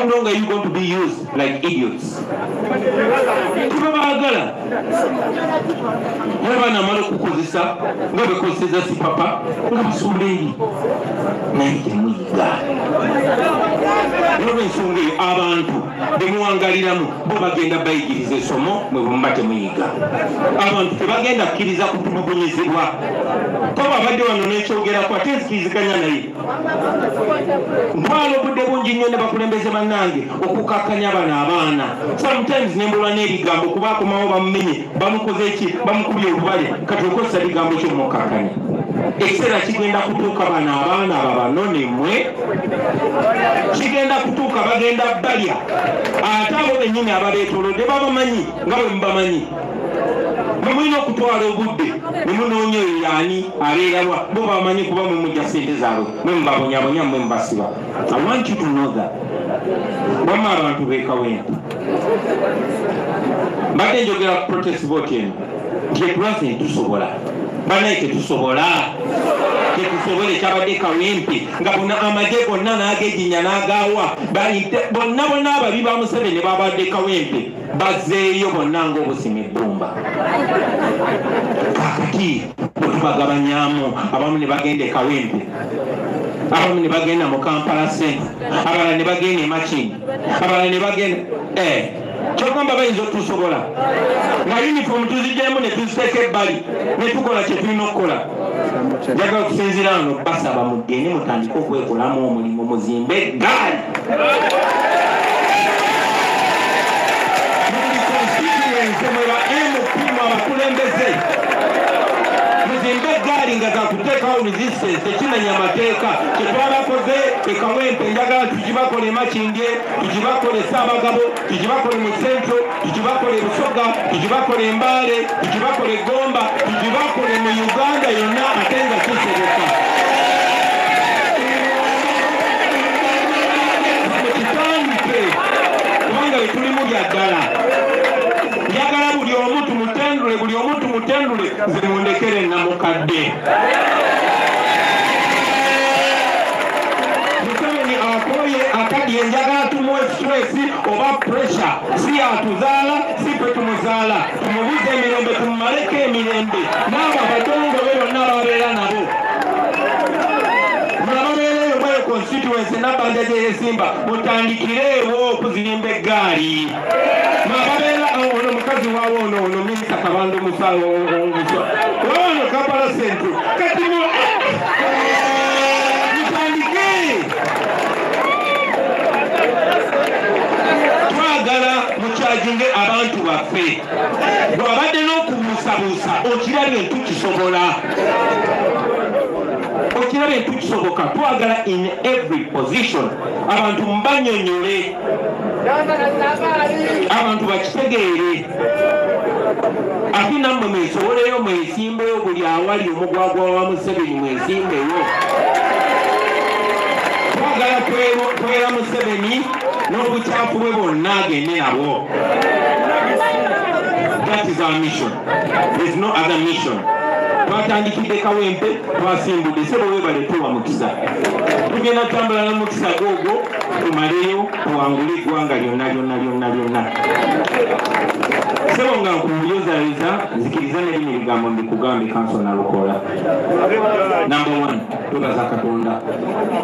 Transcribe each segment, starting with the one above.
how long are you going to be used like idiots? Tubabagala. Yabana malo kukozesa ngabe kozesa si papa ngabe sumbiri naye muyiga. Nobe nsonge abantu bemuwangaliramu bo bagenda bayigiriza esomo mwe bumate muyiga. Abantu tebagenda kkiriza kutulugunyizibwa. Koba abadde wano n'ekyogera kwa tezikizikanya naye. Ntwala obudde bungi nnyo ne bakulembeze bannange okukakkanya bano abaana. Sometimes nembulwa n'ebigambo kuba akomawo bamumenye bamukoze eki bamukubye olubale kati okozesa bigambo ky'omukakkanya. Ekiseera kigenda kutuuka bano abaana abanone mmwe kigenda kutuuka bagenda balya ate abo bennyini abaleetoolodde babamanyi nga bwe mubamanyi. Mumulina okutwala obudde ne munoonya oyo yaani abeerawa bo bamanyi kuba mwe mujja ssente zaabwe mwe mubabonyabonya mwe mubasiba. I want you to know that. Wamma abantu beekawempe mbadde njogera ku protest vote eno kyetulase ntusobola banaye tetusobola tetusobole kyabadde kawempe nga bonna amagye gonna n'agejinya n'agaawa bonna ababi ba Museveni babadde kawempe bazzeeyo bonna ng'obusima ebbumba. Kakati bwetubagabanyamu abamu ne bagenda kawempe abamu ne bagenda mu Kampala Centre abalala ne bagenda Machinga abalala ne bagenda kyogamba bayinza otusobola nga uniform tuzigyemu ne tuziteeka ebbali ne tukola kye tulina okukola. Njagala okusinziira wano basaba mugende mutandike okwekolamu omulimu muzimbe eggaali. Mwe MP abakulembeze muzimbe eggaali nga zakuteekawo resistance tekimenya amateeka. Kyetwalakoze ekawempe njagala tugibakole Makindye, tugibakole Ssaabagabo, tugibakole mu Centro, tugibakole Busoga, tugibakole Mbale, tugibakole Gomba, tugibakole mu Uganda yonna ate nga kisoboka. Kitandike kubanga bwe tulimu bya ddala. Njagala buli omu tumutendule zimundekere namukadde. Museveni akoye akadye njagala tumuwe stress oba pressure si atuzaala si ffe tumuzaala tumubuze emirembe tumumaleko emirembe n'abo abadongo be bonna babeera nabo mulababeereyo mweyo constituency Nabbanja gye yesimba mutandikireewo okuzimba eggaali. Mwababeera ono mukazi waawo ono minisita Kabanda omusawo ono Kampala Centre kati mutandike. Twagala mukyajinge abantu baffe bw'abadde n'okubuusabuusa okirabye tukisobola. Okirabye tukisoboka. Twagala in every position abantu mbanyonyole abantu bakitegeere ate nammwe mwesoboleyo mwesimbeyo buli awali omugwagwa wa Museveni mwesimbeyo. Twagala twera Museveni n'obukyafu bwe bonna agende nabo. That is our mission. There is no other mission. Twatandikidde kawempe twasimbudde sebo webale tuwa mukisa. Tugenda tambula na mukisa gogo tumaleyo tuwangule eggwanga lyonna. Sebo nga nkuyozayeza nzikiriza n'ebino ebigambo mbikugambe Council Nalukola. Number 1, twebaza Katonda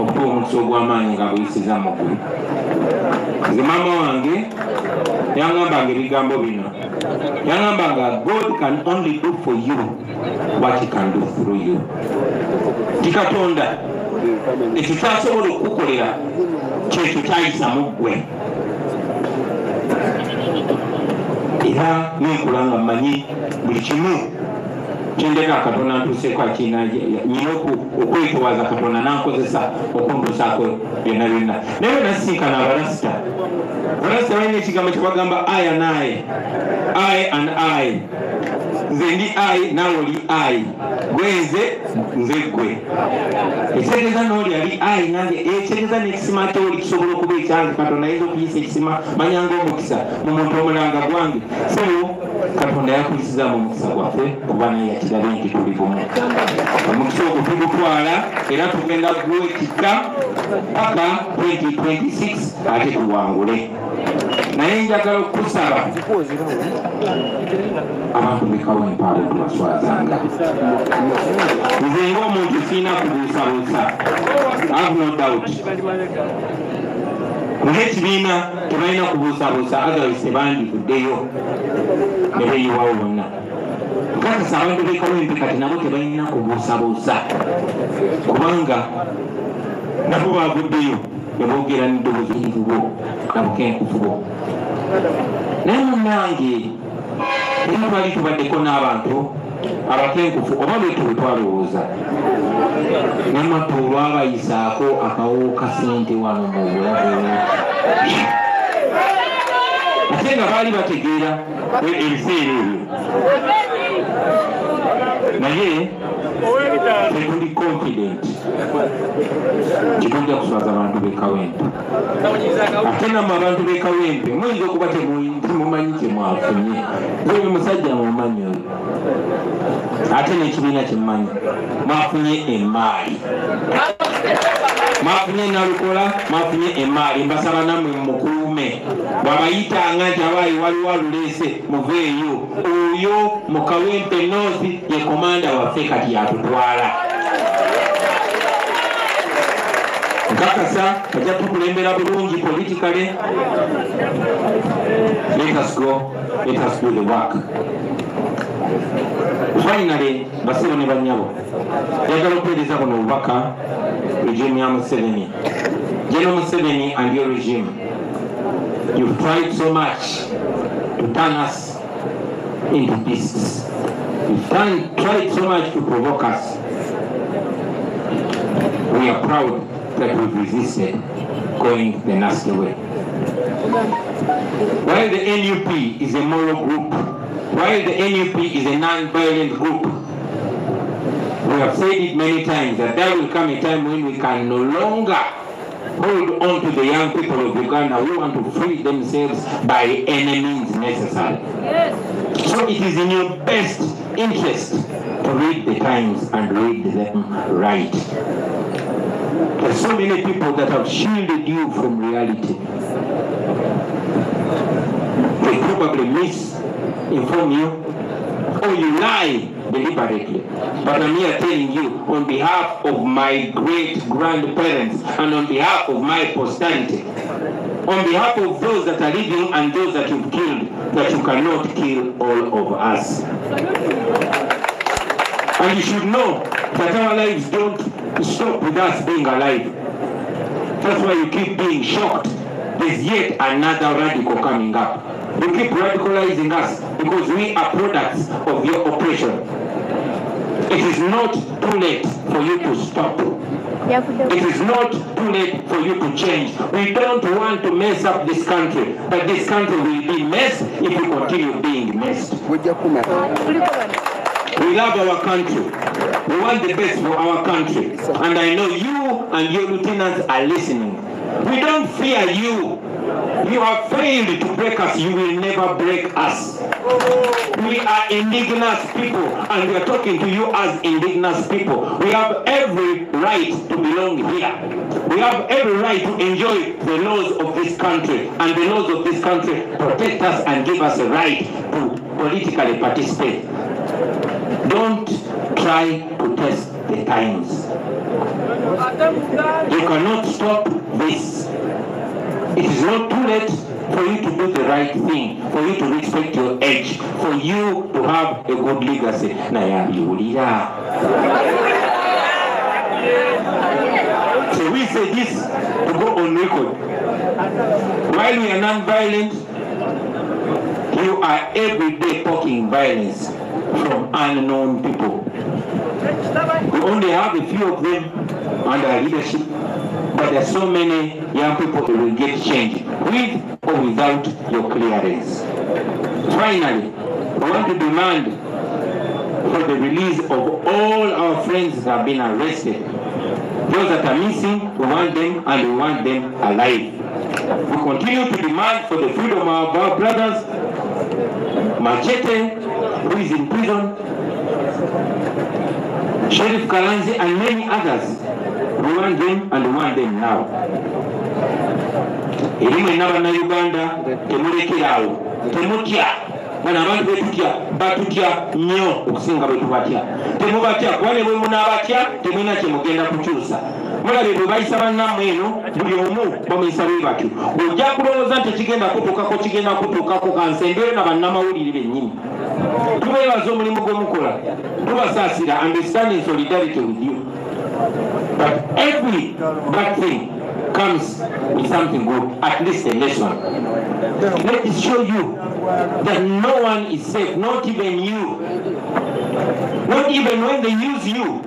okutuwa omukisa ogw'amaanyi nga buyisiza muggulu. Nze maama wange yangambanga ebigambo bino. Yangambanga God can only do for you what he can do through you. Katonda ekikyasobola okukukolera kyekyo kyayisa mu ggwe. Era nenkola nga mmanyi buli kimu kyendeka Katonda ntuuseeko akina nyina okwetowaza Katonda nankozesa okuntuusaako byonna. Naye bwe nasinkana abalasita balina ekigambo kye bagamba I and I. Nze ndi I naawe oli I. Gwenze nze gwe. Ekitegeeza n'oli ali I nange ekitegeeza n'ekisima ky'oli kisobola okuba ekyange. Katonda ayinza okuyisa ekisima manyanga omukisa mu muntu omulanga gwange. So Katonda yakuyisizaamu omukisa gwaffe kuba naye yakirabe nti tuli bumu. Omukisa ogwo tugutwala era tugenda gwekika paka 2026 ate tuwangule. Naye njagala okusaba abantu b'Kawempe abo tubaswazanga. Nze ng'omuntu sirina kubuusabuusa, I have no doubt. Ng'ekibiina tebalina kubuusabuusa, otherwise tebandifuddeyo ne beeyiwawo bonna. Nkakasa abantu b'Kawempe kati nabo tebalina kubuusabuusa kubanga nabo baavuddeyo ne boogera n'eddoboozi erivubo na bukenkufu bo. Naye munnange era twali tubaddeko n'abantu abakenkufu oba beetu bwe twalowooza namatu olwabayisaako akawo ka ssente wano mu bulabe ate nga baali bategeera ebiseera ebyo naye tetuli confident kitujja kuswaza abantu b'Kawempe. Ate namwe abantu b'Kawempe muyinza okuba temumanyi kyemwafunye. Oyo musajja mumanyi oyo ate n'ekibiina kyemmanyi mwafunye emaali, mwafunye nalukola, mwafunye emaali. Mbasaba nammwe mukuume bw'abayitanga nti abaayi waliwo aluleese muveeyo. Oyo mu Kawempe North ye komanda waffe kati yatutwala. Nkakasa ajja tukulembera bulungi politically. Let us go, let us do the work. Finally, basibo ne banyabo njagala okuweereza buno obubaka regime ya Museveni. General Museveni and your regime, you've tried so much to turn us into beasts. You've tried so much to provoke us. We are proud that we've resisted going the nasty way. While the NUP is a moral group, while the NUP is a non-violent group, we have said it many times that there will come a time when we can no longer hold on to the young people of Uganda who want to free themselves by any means necessary. Yes. So it is in your best interest to read the times and read them right. There's so many people that have shielded you from reality. They probably misinform you or you lie deliberately. But I'm here telling you on behalf of my great-grandparents and on behalf of my posterity, on behalf of those that are living and those that you've killed, that you cannot kill all of us. And you should know that our lives don't stop with us being alive. That's why you keep being shocked. There's yet another radical coming up. You keep radicalizing us because we are products of your oppression. It is not too late for you to stop. It is not too late for you to change. We don't want to mess up this country, but this country will be messed if we continue being messed. We love our country. We want the best for our country. And I know you and your lieutenants are listening. We don't fear you. You have failed to break us. You will never break us. We are indigenous people, and we are talking to you as indigenous people. We have every right to belong here. We have every right to enjoy the laws of this country, and the laws of this country protect us and give us a right to politically participate. Don't try to test the times. You cannot stop this. It is not too late for you to do the right thing, for you to respect your age, for you to have a good legacy. So we say this to go on record. While we are non-violent, you are every day talking violence from unknown people. We only have a few of them under our leadership, but there are so many young people who will get changed with or without your clearance. Finally, we want to demand for the release of all our friends that have been arrested. Those that are missing, we want them and we want them alive. We continue to demand for the freedom of our brothers, Machete, who is in prison, Sheriff Kalanzi, and many others. We want them and we want them now. Elimu inaba na Uganda temulekerawo temutya bana abantu betutya batutya nnyo okusinga bwe tubatya temubatya kuba ne bwe munaabatya temulina kye mugenda kukyusa mulabe bwe bayisa bannammwe eno buli omu bamuyisa bwe batyo ojja kulowooza nti kigenda kutuukako kansembero na bannamawulire bennyini tubeebaza omulimu gw'omukola tubasaasira understanding solidarity with you but every bad thing comes with something good, at least a lesson. Let it show you that no one is safe, not even you. Not even when they use you.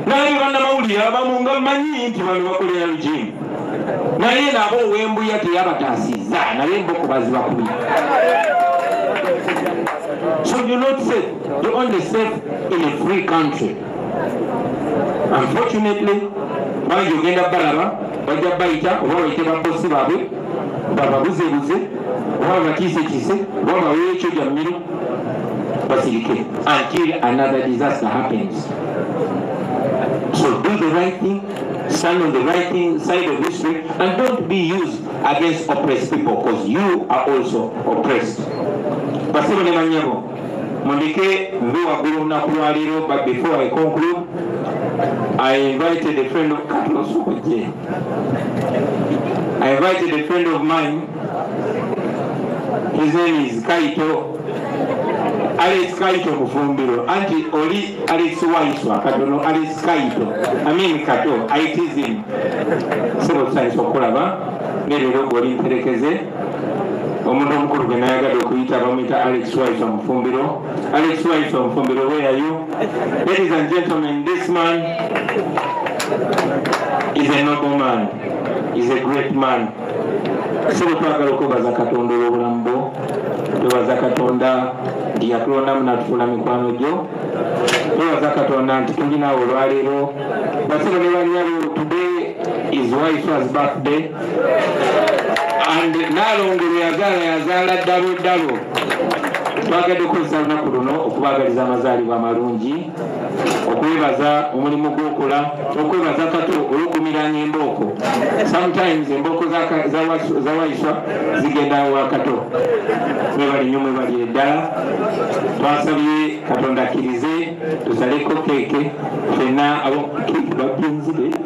Naye bana mawulire abamu nga mmanyi nti bano bakolera lujimu. Naye nabo ow'embuya teyabataasizza naye emboko bazibakubi. So you're not safe. You're only safe in a free country. Unfortunately, bangi ogenda balaba bajja bayita oba bayite babosi baabwe bababuzebuze oba bakiisekiise oba baweera ekyoja mmiro basirike until another disaster happens. So do the right thing, stand on the right thing, side of history, and don't be used against oppressed people because you are also oppressed. Basibo ne banyabo mundike mbe waggulu olunaku lwa leero, but before I conclude, I invited a friend of mine. His name is Kaito. Alex Kaito Mufumbiro. Auntie Oli Alex Waiswa. Katono Alex Kaito. I mean Kato. I tease him. Several times for Kolaba. Nere Rogo Limperekeze. Omuntu omukulu gwe nayagala okuyita bamuyita Alex Waiswa Mufumbiro. Alex Waiswa Mufumbiro, where are you? Ladies and gentlemen, this man is a noble man. He's a great man. So twagala okwebaza Katonda olw'obulamu bwo, twebaza Katonda nti yatulondamu n'atufuula mikwano gyo, twebaza Katonda nti tulinawo olwaleero. Basibo ne banyabo, today is Waiswa's birthday. And Nalongero yazaala ddalo. Twagadde okukozesa olunaku luno okubaagaliza amazaalibwa amalungi, okwebaza omulimu gw'okola, okwebaza Kato olw'okumiranga embooko. Sometimes embooko za Waiswa zigenda wa Kato. Mwebali nnyo mwebali ddala. Twasabye Katonda akkirize tusaleko keeke ffenna keeke bagenzibe.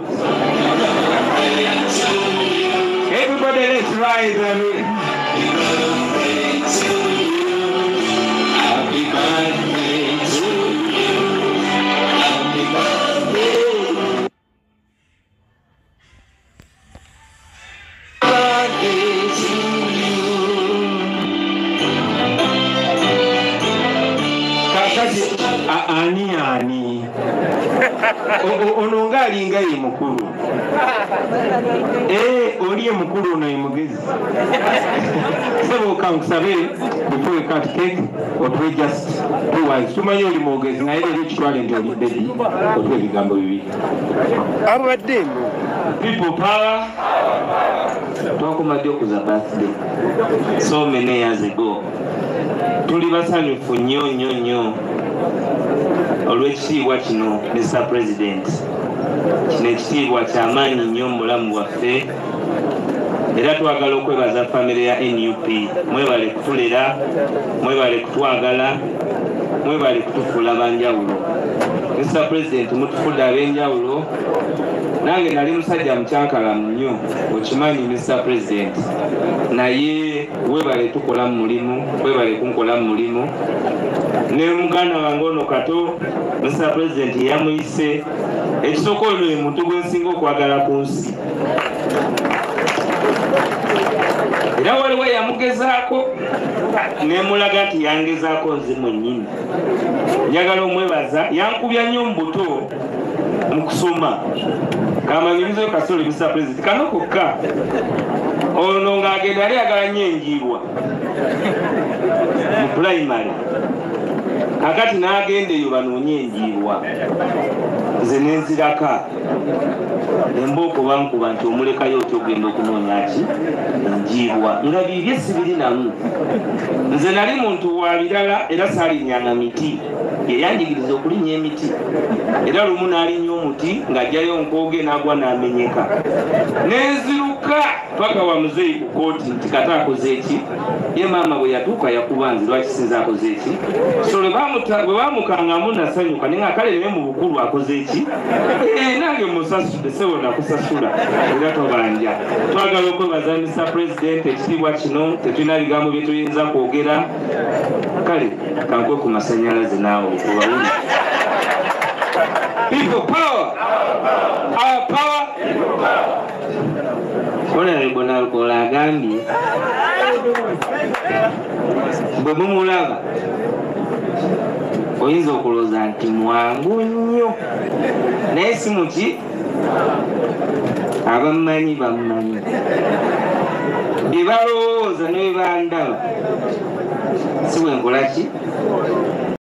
Everybody, let's rise and happy birthday to you. Happy birthday. Birthday to you. Kakati ani. Ononga alinga ye mukulu. Oli mukulu ono ye mugezi. Sebo kankusabe before we cut cake otwe just two words. Tumanyi oli mugezi naye leero kitwale nti oli baby otwe ebigambo bibiri. Abadde people power. Twakomadde okuza birthday so many years ago. Tuli basanyufu nnyo olw'ekitiibwa kino Mr. President. Kino ekitiibwa ky'amaanyi nnyo mu bulamu bwaffe, era twagala okwebaza famire ya NUP. Mwebale kutulera, mwebale kutwagala, mwebale kutufuula banjawulo. Mr. President, mutufudde ab'enjawulo. Nange nali musajja mukyankalamu nnyo, okimanyi Mr. President, naye webale tukola mu mulimu, webale kunkola mu mulimu. Ne muganda wange ono Kato, Mr. President yamuyise ekisoko ono ye muntu gwe nsinga okwagala ku nsi. Era waliwo yamugezaako nemulaga nti yangezaako nze mwennyini. Njagala omwebaza, yankubya nnyo mu buto mu kusoma. Kamanyirizo kasole Mr. President kano kokka ono ng'agenda yali agala nnyo enjiibwa mu primary. Kakati n'agenda eyo banoonye enjiibwa, nze nenziraka embooko bankuba nti omulekayo oti ogenda okunoonya ki enjiibwa. ekitiibwa nga bibye sibiri namu. Nze nali muntu wa birala era saalinnyanga miti, yeyanjigiriza okulinnya emiti, era lumu n'alinnya omuti ng'ajjayo nkooge n'agwa n'amenyeka. Nenziruka paka wa muzeeyi ku kooti nti kata akoze eki? Ye maama bwe yatuuka yakuba nze lwaki sinza akoze eki? So bwe baamukangamu nasanyuka ne nga kale naye mu bukulu akoze eki? Nange musasudde sebo nakusasula era tobanja. Twagala okwebaza Mr. President ekitiibwa kino, tetulina bigambo bye tuyinza kwogera. Kale kankwe ku masannyalaze naawe obawuli. People power! Our power! Honorable Nalukola agambye bwe mumulaba oyinza okulooza nti mwangu nnyo naye si muki abamumanyi bamumanyi bye balowooza ne bwe bandaba si bwe nkola ki